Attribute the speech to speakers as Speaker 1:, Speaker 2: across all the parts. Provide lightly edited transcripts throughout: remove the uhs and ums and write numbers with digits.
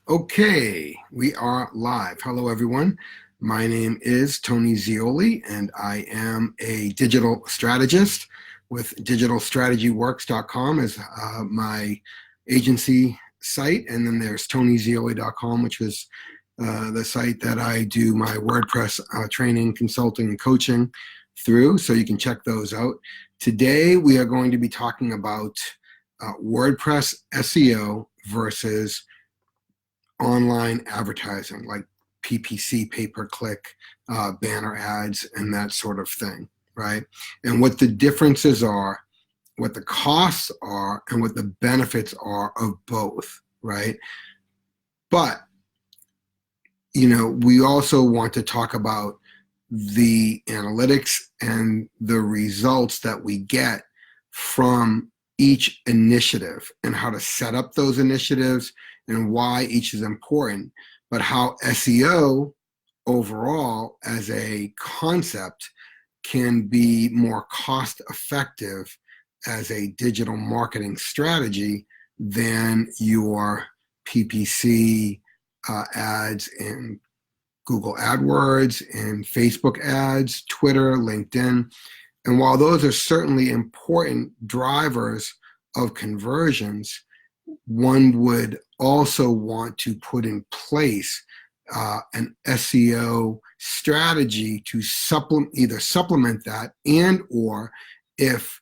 Speaker 1: Okay, we are live. Hello, everyone. My name is Tony Zioli, and I am a digital strategist with digitalstrategyworks.com as my agency site. And then there's tonyzioli.com, which is the site that I do my WordPress training, consulting, and coaching through. So you can check those out. Today, we are going to be talking about WordPress SEO versus online advertising like PPC, pay-per-click, banner ads, and that sort of thing, right? And what the differences are, what the costs are, and what the benefits are of both, right? But, we also want to talk about the analytics and the results that we get from each initiative and how to set up those initiatives and why each is important, but how SEO overall as a concept can be more cost effective as a digital marketing strategy than your PPC ads in Google AdWords and Facebook ads, Twitter, LinkedIn. And while those are certainly important drivers of conversions, one would also want to put in place an SEO strategy to either supplement that, and or if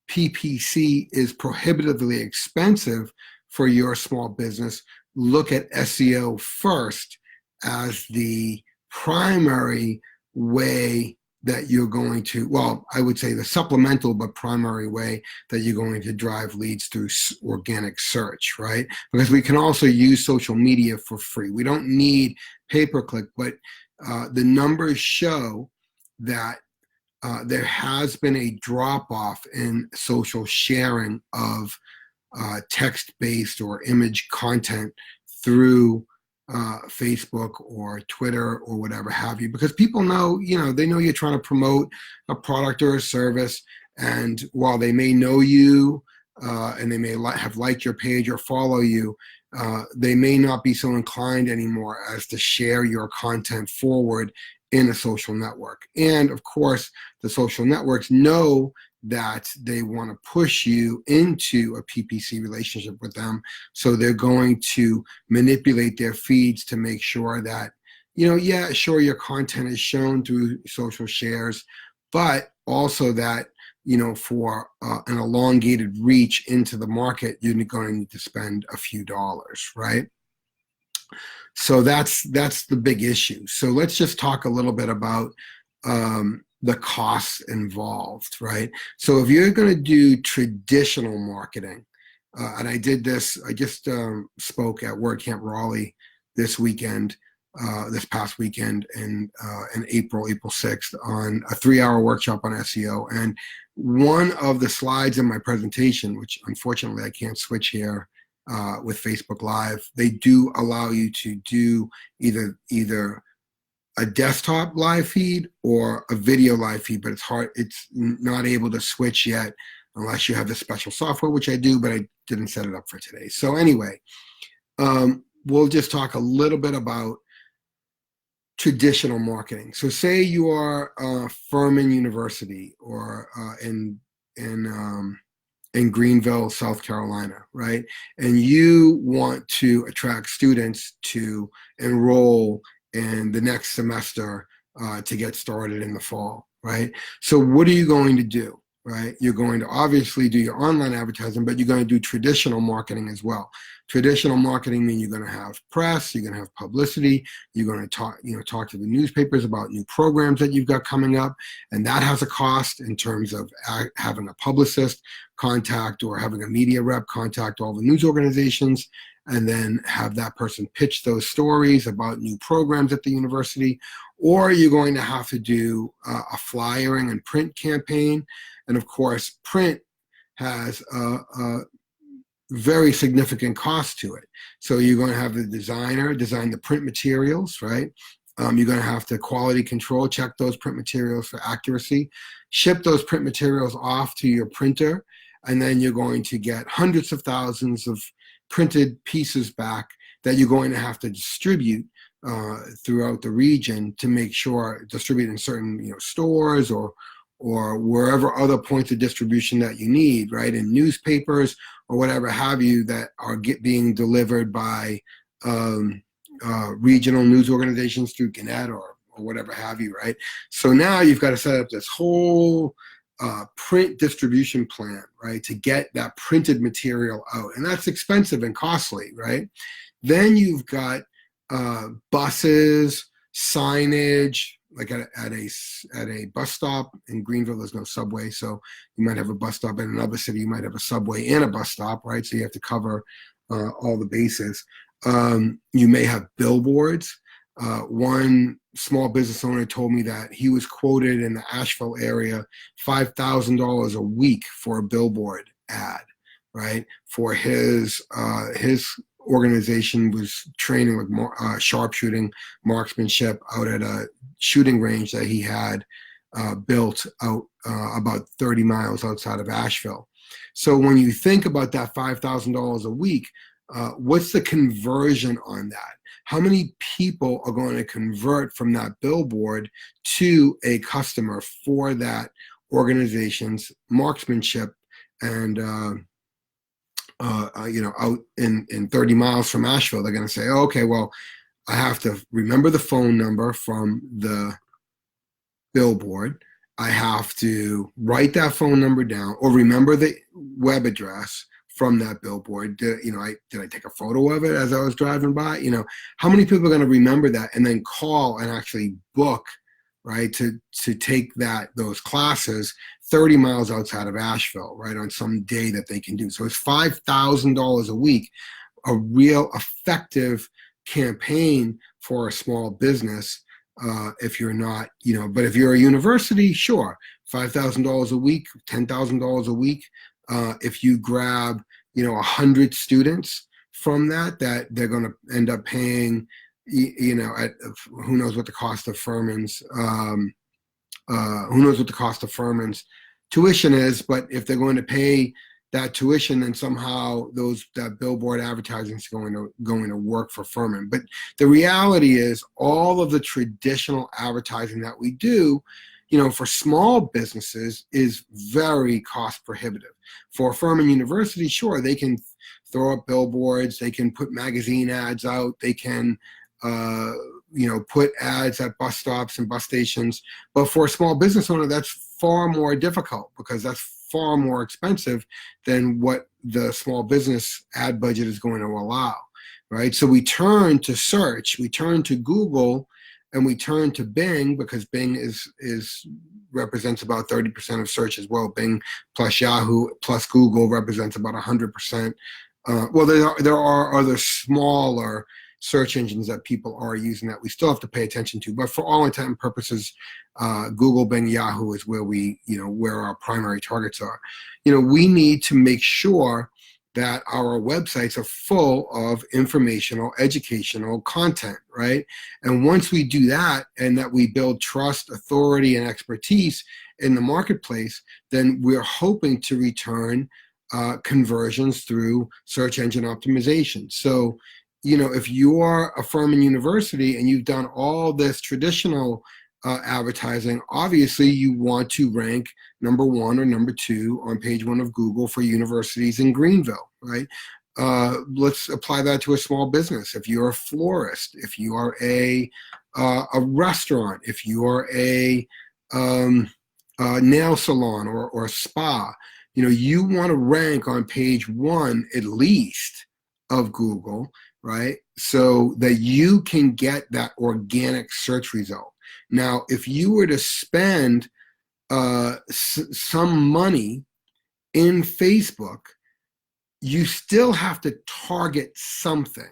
Speaker 1: PPC is prohibitively expensive for your small business, look at SEO first as the primary way that you're going to, well, I would say the supplemental but primary way that you're going to drive leads through organic search, right? Because we can also use social media for free. We don't need pay-per-click, but the numbers show that there has been a drop-off in social sharing of text-based or image content through Facebook or Twitter or whatever have you, because people know, they know you're trying to promote a product or a service, and while they may know you and they may have liked your page or follow you, they may not be so inclined anymore as to share your content forward in a social network. And of course, the social networks know that they want to push you into a PPC relationship with them. So they're going to manipulate their feeds to make sure that, yeah, sure, your content is shown through social shares, but also that, for an elongated reach into the market, you're going to need to spend a few dollars, right? So that's the big issue. So let's just talk a little bit about the costs involved, right? So if you're going to do traditional marketing, and I did this, I just spoke at WordCamp Raleigh this weekend, this past weekend in April 6th on a 3-hour workshop on SEO. And one of the slides in my presentation, which unfortunately I can't switch here with Facebook Live, they do allow you to do either a desktop live feed or a video live feed, but it's not able to switch yet unless you have the special software, which I do, but I didn't set it up for today. So anyway, we'll just talk a little bit about traditional marketing. So say you are Furman University or in Greenville, South Carolina, right? And you want to attract students to enroll in the next semester to get started in the fall, right? So what are you going to do, right? You're going to obviously do your online advertising, but you're going to do traditional marketing as well. Traditional marketing means you're going to have press, you're going to have publicity, you're going to talk to the newspapers about new programs that you've got coming up, and that has a cost in terms of having a publicist contact or having a media rep contact all the news organizations, and then have that person pitch those stories about new programs at the university. Or you're going to have to do a flyering and print campaign. And of course, print has a very significant cost to it. So you're going to have the designer design the print materials, right? You're going to have to quality control, check those print materials for accuracy, ship those print materials off to your printer, and then you're going to get hundreds of thousands of printed pieces back that you're going to have to distribute throughout the region to make sure, distribute in certain stores or wherever other points of distribution that you need, right? In newspapers or whatever have you that are being delivered by regional news organizations through Gannett or whatever have you, right? So now you've got to set up this whole print distribution plan, right, to get that printed material out. And that's expensive and costly, right? Then you've got buses, signage, like at a bus stop in Greenville, there's no subway, so you might have a bus stop. In another city, you might have a subway and a bus stop, right? So you have to cover all the bases. You may have billboards. One small business owner told me that he was quoted in the Asheville area $5,000 a week for a billboard ad, right? For his organization was training with sharpshooting, marksmanship out at a shooting range that he had built out about 30 miles outside of Asheville. So when you think about that $5,000 a week, what's the conversion on that? How many people are going to convert from that billboard to a customer for that organization's marksmanship and out in 30 miles from Asheville? They're going to say, oh, okay, well, I have to remember the phone number from the billboard. I have to write that phone number down or remember the web address from that billboard. Did I take a photo of it as I was driving by? How many people are going to remember that and then call and actually book, right, to take those classes 30 miles outside of Asheville, right, on some day that they can do. So it's $5,000 a week, a real effective campaign for a small business. If you're not, but if you're a university, sure, $5,000 a week, $10,000 a week. If you grab, 100 students from that they're going to end up paying, at who knows what the cost of Furman's, tuition is, but if they're going to pay that tuition, then somehow that billboard advertising is going to work for Furman. But the reality is all of the traditional advertising that we do, for small businesses is very cost prohibitive. For Furman University, sure, they can throw up billboards, they can put magazine ads out, they can put ads at bus stops and bus stations. But for a small business owner, that's far more difficult because that's far more expensive than what the small business ad budget is going to allow, right? So we turn to search, we turn to Google, and we turn to Bing because Bing represents about 30% of search as well. Bing plus Yahoo plus Google represents about 100%. There are other smaller search engines that people are using that we still have to pay attention to, but for all intent and purposes, Google, Bing, Yahoo is where where our primary targets are. We need to make sure that our websites are full of informational, educational content, right? And once we do that, and that we build trust, authority, and expertise in the marketplace, then we're hoping to return conversions through search engine optimization. So, if you are a Furman University and you've done all this traditional advertising, obviously you want to rank number 1 or number 2 on page 1 of Google for universities in Greenville, right? Let's apply that to a small business. If you're a florist, if you are a restaurant, if you are a nail salon or a spa, you want to rank on page 1 at least of Google, right? So that you can get that organic search result. Now, if you were to spend some money in Facebook, you still have to target something.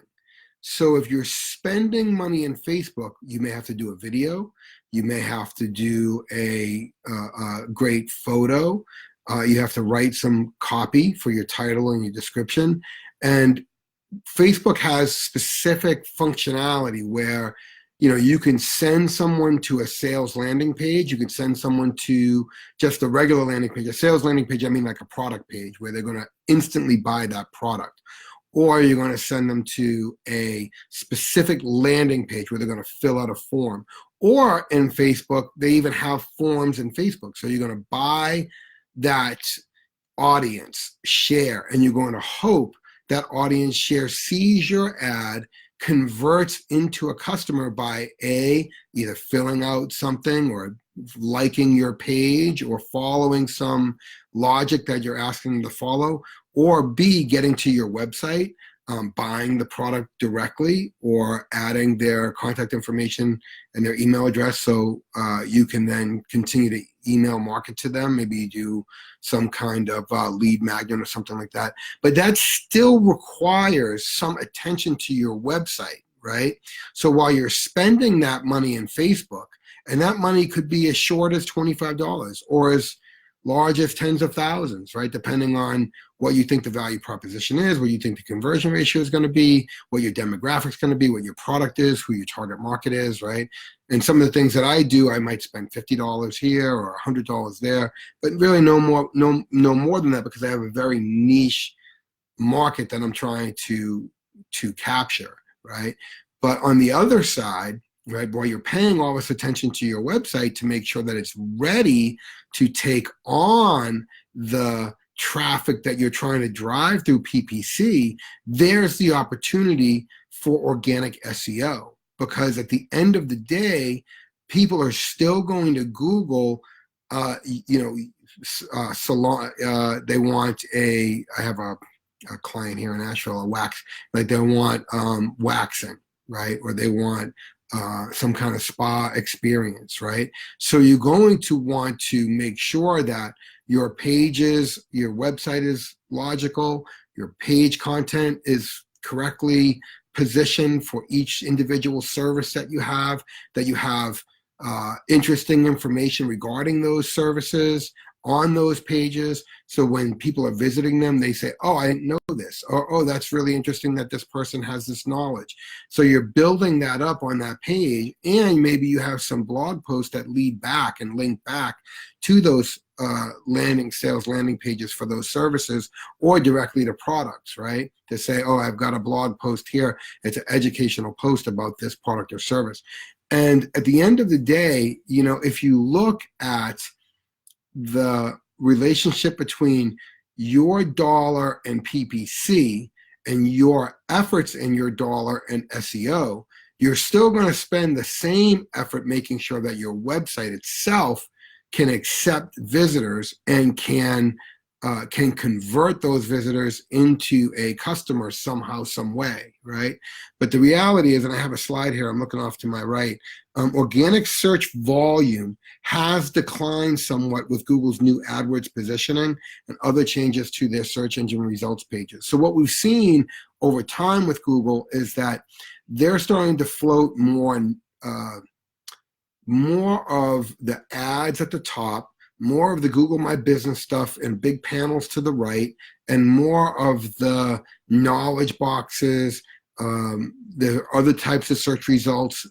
Speaker 1: So if you're spending money in Facebook, you may have to do a video, you may have to do a great photo, you have to write some copy for your title and your description. And Facebook has specific functionality where you can send someone to a sales landing page. You can send someone to just a regular landing page. A sales landing page, I mean like a product page where they're going to instantly buy that product. or you're going to send them to a specific landing page where they're going to fill out a form. Or in Facebook, they even have forms in Facebook. So you're going to buy that audience share, and you're going to hope that audience share sees your ad, converts into a customer by either filling out something or liking your page or following some logic that you're asking them to follow, or B, getting to your website, buying the product directly, or adding their contact information and their email address so you can then continue to email market to them. Maybe you do some kind of lead magnet or something like that. But that still requires some attention to your website, right? So while you're spending that money in Facebook, and that money could be as short as $25 or as large as tens of thousands, right? Depending on what you think the value proposition is, what you think the conversion ratio is going to be, what your demographics going to be, what your product is, who your target market is, right? And some of the things that I do, I might spend $50 here or $100 there, but really no more than that, because I have a very niche market that I'm trying to capture, right? But on the other side, right, while you're paying all this attention to your website to make sure that it's ready to take on the traffic that you're trying to drive through PPC, there's the opportunity for organic SEO. Because at the end of the day, people are still going to Google, salon. They want I have a client here in Nashville, a wax, like they want waxing, right? Or they want some kind of spa experience, right? So you're going to want to make sure that your pages, your website is logical, your page content is correctly positioned for each individual service that you have interesting information regarding those services on those pages. So when people are visiting them, they say, oh, I didn't know this, or oh, that's really interesting that this person has this knowledge. So you're building that up on that page, and maybe you have some blog posts that lead back and link back to those sales landing pages for those services, or directly to products, right? To say, oh, I've got a blog post here. It's an educational post about this product or service. And at the end of the day, if you look at the relationship between your dollar and PPC and your efforts in your dollar and SEO, you're still going to spend the same effort making sure that your website itself can accept visitors and can convert those visitors into a customer somehow, some way, right? But the reality is, and I have a slide here, I'm looking off to my right, organic search volume has declined somewhat with Google's new AdWords positioning and other changes to their search engine results pages. So what we've seen over time with Google is that they're starting to float more of the ads at the top, more of the Google My Business stuff and big panels to the right, and more of the knowledge boxes. There are other types of search results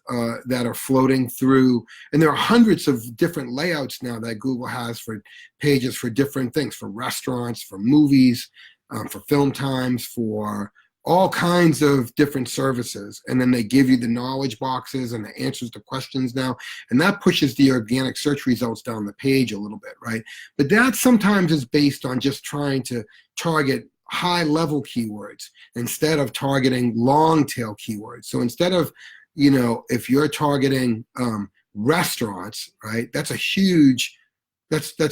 Speaker 1: that are floating through, and there are hundreds of different layouts now that Google has for pages for different things, for restaurants, for movies, for film times, for all kinds of different services. And then they give you the knowledge boxes and the answers to questions now. And that pushes the organic search results down the page a little bit, right? But that sometimes is based on just trying to target high-level keywords instead of targeting long-tail keywords. So instead of, if you're targeting restaurants, right, that's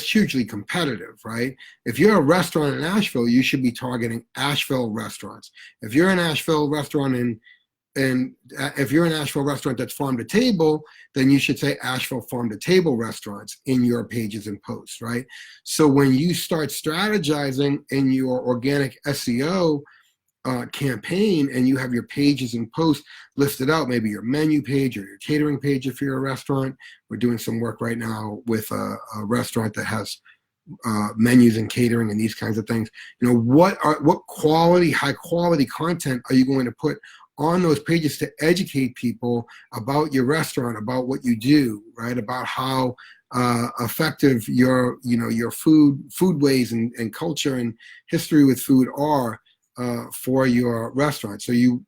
Speaker 1: hugely competitive, right? If you're a restaurant in Asheville, you should be targeting Asheville restaurants. If you're an Asheville restaurant if you're an Asheville restaurant that's farm to table, then you should say Asheville farm to table restaurants in your pages and posts, right? So when you start strategizing in your organic SEO campaign and you have your pages and posts listed out, maybe your menu page or your catering page if you're a restaurant. We're doing some work right now with a restaurant that has menus and catering and these kinds of things. What high quality content are you going to put on those pages to educate people about your restaurant, about what you do, right? About how effective your food ways and culture and history with food are. for your restaurant. So you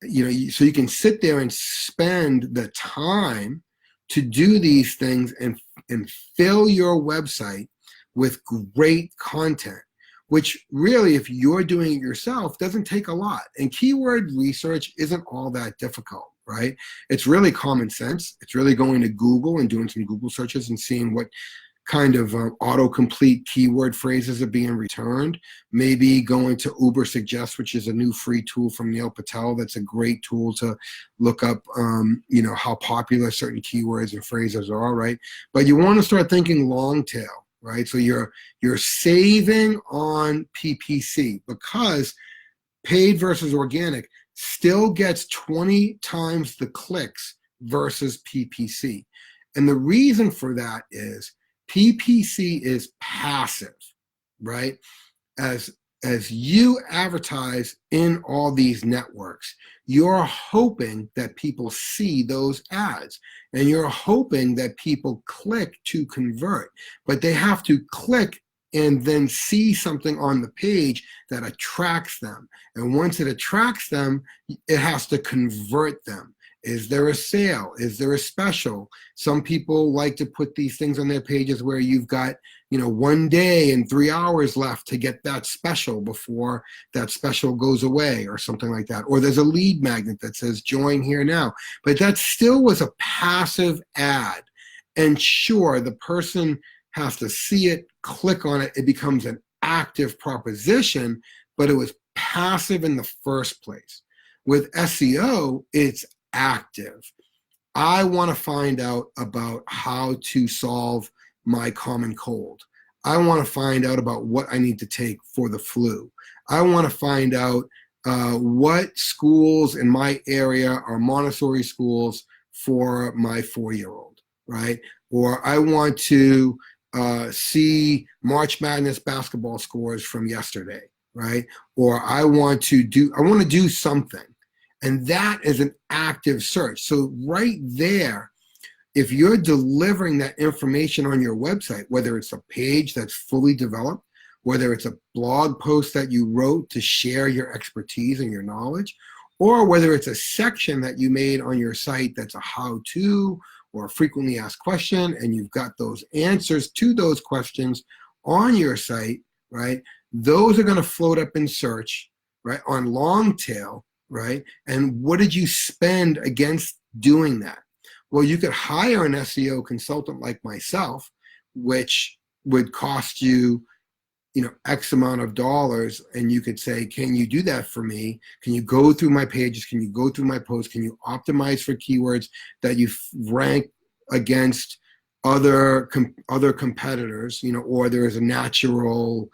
Speaker 1: can sit there and spend the time to do these things and fill your website with great content, which really, if you're doing it yourself, doesn't take a lot. And keyword research isn't all that difficult, right? It's really common sense. It's really going to Google and doing some Google searches and seeing what kind of autocomplete keyword phrases are being returned. Maybe going to Uber Suggest, which is a new free tool from Neil Patel. That's a great tool to look up, how popular certain keywords and phrases are, right? But you want to start thinking long tail, right? So you're saving on PPC, because paid versus organic still gets 20 times the clicks versus PPC. And the reason for that is PPC is passive, right? As you advertise in all these networks, you're hoping that people see those ads, and you're hoping that people click to convert, but they have to click and then see something on the page that attracts them. And once it attracts them, it has to convert them. Is there a sale? Is there a special? Some people like to put these things on their pages where you've got, 1 day and 3 hours left to get that special before that special goes away, or something like that. Or there's a lead magnet that says join here now. But that still was a passive ad. And sure, the person has to see it, click on it. It becomes an active proposition, but it was passive in the first place. With SEO, it's active. I want to find out about how to solve my common cold. I want to find out about what I need to take for the flu. I want to find out what schools in my area are Montessori schools for my 4-year-old, right? Or I want to see March Madness basketball scores from yesterday, right? Or I want to do something. And that is an active search. So right there, if you're delivering that information on your website, whether it's a page that's fully developed, whether it's a blog post that you wrote to share your expertise and your knowledge, or whether it's a section that you made on your site that's a how-to or a frequently asked question, and you've got those answers to those questions on your site, right? Those are going to float up in search, right, on long tail. Right? And what did you spend against doing that? Well, you could hire an SEO consultant like myself, which would cost you, X amount of dollars. And you could say, can you do that for me? Can you go through my pages? Can you go through my posts? Can you optimize for keywords that you rank against other competitors, or there is a natural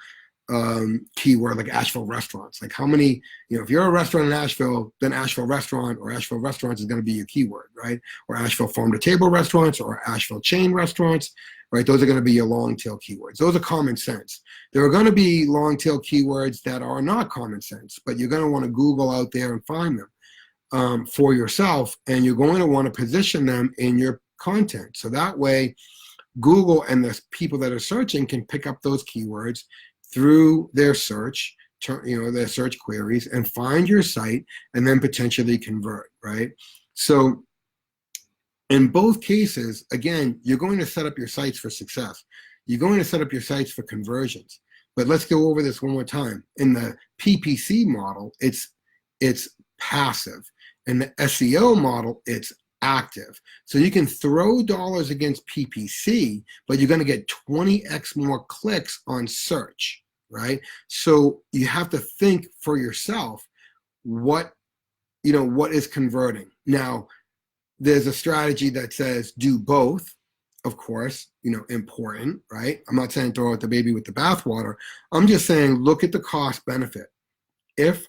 Speaker 1: keyword like Asheville restaurants? Like how many, if you're a restaurant in Asheville, then Asheville restaurant or Asheville restaurants is going to be your keyword, right? Or Asheville farm to table restaurants or Asheville chain restaurants, right? Those are going to be your long tail keywords. Those are common sense. There are going to be long tail keywords that are not common sense, but you're going to want to Google out there and find them for yourself, and you're going to want to position them in your content. So that way, Google and the people that are searching can pick up those keywords through their search, their search queries, and find your site and then potentially convert, right? So in both cases, again, you're going to set up your sites for success. You're going to set up your sites for conversions. But let's go over this one more time. In the PPC model, it's passive. In the SEO model, it's active. So you can throw dollars against PPC, but you're going to get 20x more clicks on search, right? So you have to think for yourself what is converting. Now, there's a strategy that says do both, of course, important, right? I'm not saying throw out the baby with the bathwater. I'm just saying look at the cost benefit. If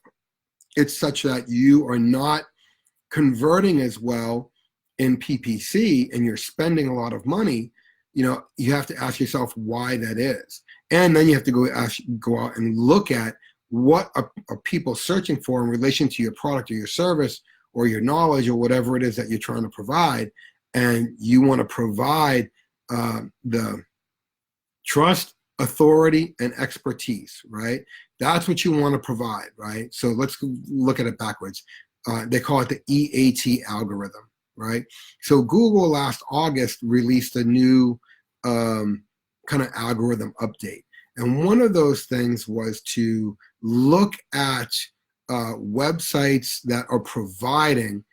Speaker 1: it's such that you are not converting as well in PPC and you're spending a lot of money, you have to ask yourself why that is. And then you have to go out and look at what are people searching for in relation to your product or your service or your knowledge or whatever it is that you're trying to provide. And you want to provide the trust, authority, and expertise, right? That's what you want to provide, right? So let's look at it backwards. They call it the EAT algorithm, right? So Google last August released a new kind of algorithm update. And one of those things was to look at websites that are providing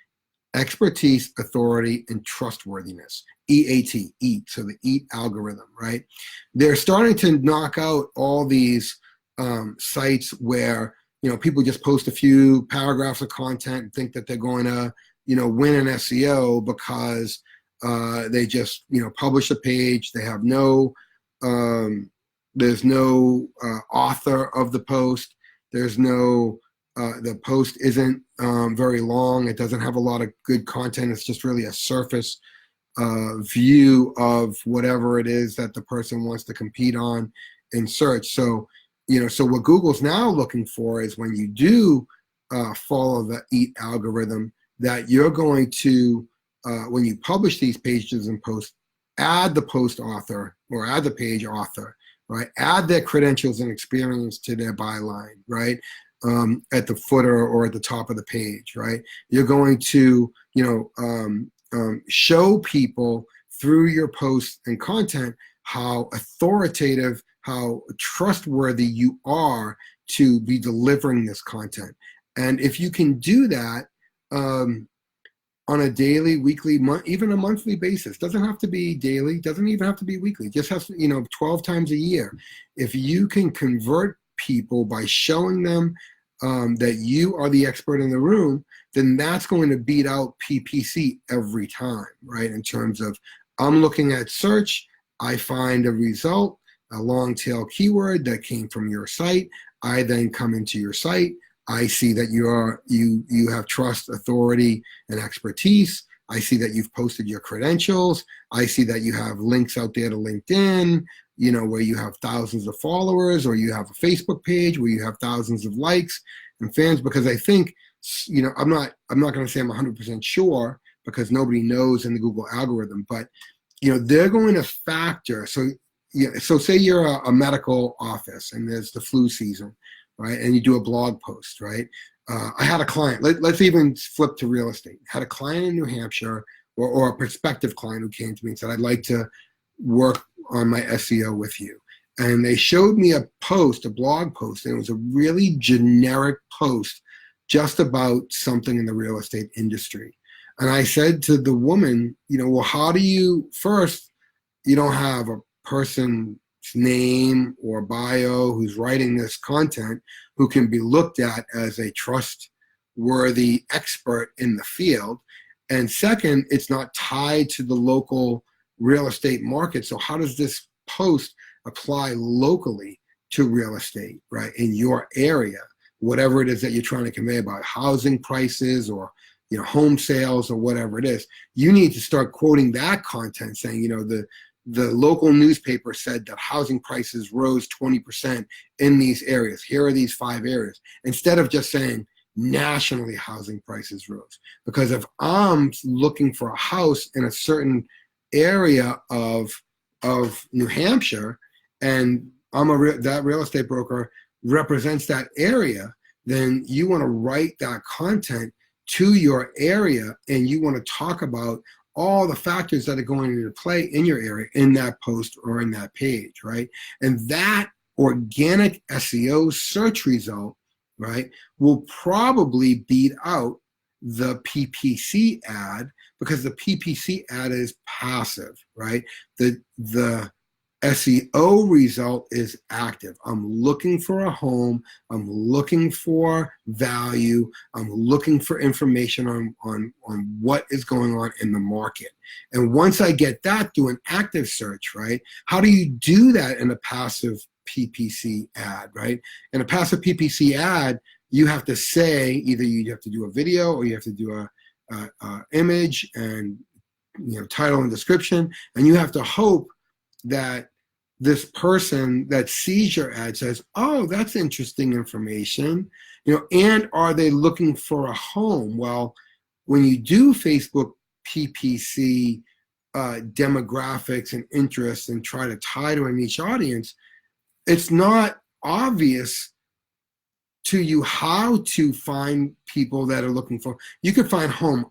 Speaker 1: expertise, authority, and trustworthiness. EAT, EAT, so the EAT algorithm, right? They're starting to knock out all these sites where, people just post a few paragraphs of content and think that they're going to, win an SEO because they just, publish a page. They have there's no author of the post. There's no the post isn't very long. It doesn't have a lot of good content. It's just really a surface view of whatever it is that the person wants to compete on in search. So, so what Google's now looking for is when you do follow the EAT algorithm, that you're going to, when you publish these pages and posts, add the post author or add the page author, right? Add their credentials and experience to their byline, right? At the footer or at the top of the page, right? You're going to, show people through your posts and content how authoritative, how trustworthy you are to be delivering this content. And if you can do that on a daily, weekly, even a monthly basis, doesn't have to be daily, doesn't even have to be weekly, just has to, 12 times a year. If you can convert people by showing them that you are the expert in the room, then that's going to beat out PPC every time, right? In terms of, I'm looking at search, I find a result, a long tail keyword that came from your site. I then come into your site. I see that you have trust, authority, and expertise. I see that you've posted your credentials. I see that you have links out there to LinkedIn, where you have thousands of followers, or you have a Facebook page where you have thousands of likes and fans. Because I think, I'm not going to say I'm 100% sure, because nobody knows in the Google algorithm, but they're going to factor. So say you're a medical office and there's the flu season, right? And you do a blog post, right? I had a client, let's even flip to real estate. Had a client in New Hampshire, or a prospective client, who came to me and said, I'd like to work on my SEO with you. And they showed me a blog post, and it was a really generic post just about something in the real estate industry. And I said to the woman, well, how do you, first, you don't have a person's name or bio who's writing this content who can be looked at as a trustworthy expert in the field. And second, it's not tied to the local real estate market. So how does this post apply locally to real estate, right, in your area, whatever it is that you're trying to convey about housing prices or home sales or whatever it is? You need to start quoting that content, saying, the local newspaper said that housing prices rose 20% in these areas. Here are these 5 areas, instead of just saying nationally housing prices rose. Because if I'm looking for a house in a certain area of New Hampshire, and that real estate broker represents that area, then you want to write that content to your area, and you want to talk about all the factors that are going into play in your area, in that post or in that page, right? And that organic SEO search result, right, will probably beat out the PPC ad, because the PPC ad is passive, right? The SEO result is active. I'm looking for a home. I'm looking for value. I'm looking for information on what is going on in the market. And once I get that through an active search, right? How do you do that in a passive PPC ad, right? In a passive PPC ad, you have to say, either you have to do a video, or you have to do a image and title and description, and you have to hope that this person that sees your ad says, oh, that's interesting information, and are they looking for a home? Well, when you do Facebook PPC demographics and interests and try to tie to a niche audience, it's not obvious to you how to find people that are looking for. You can find home